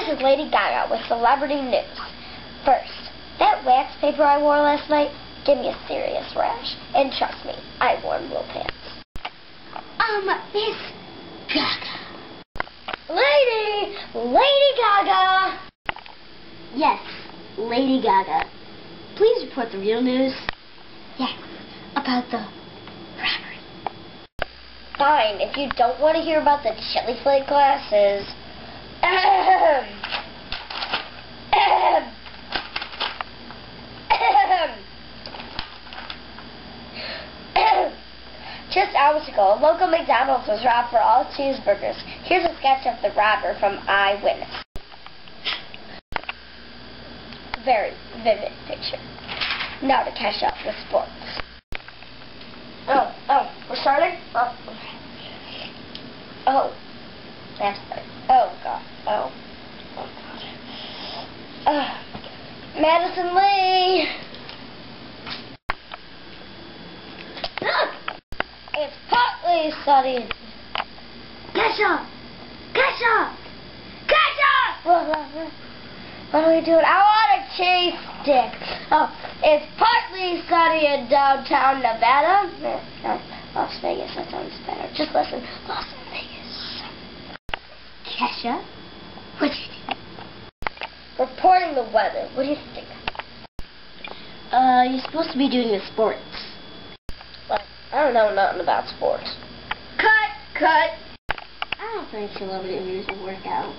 This is Lady Gaga with celebrity news. First, that wax paper I wore last night gave me a serious rash. And trust me, I wore wool pants. Miss Gaga. Lady Gaga! Yes, Lady Gaga. Please report the real news. Yes, about the robbery. Fine, if you don't want to hear about the chili flake glasses. Just hours ago, a local McDonald's was robbed for all cheeseburgers. Here's a sketch of the robber from Eyewitness. Very vivid picture. Now to catch up with sports. Oh, we're starting? Oh, that's better. Oh, God. Oh, God. Madison Lee. Look! It's partly sunny. Kesha! Kesha! Kesha! What are we doing? I want a cheese stick. Oh, it's partly sunny in downtown Nevada. No, Las Vegas, that sounds better. Just listen. Las Vegas. Kesha? What do you think? Reporting the weather. What do you think? You're supposed to be doing the sports. Well, I don't know nothing about sports. Cut! I don't think celebrity news will work out.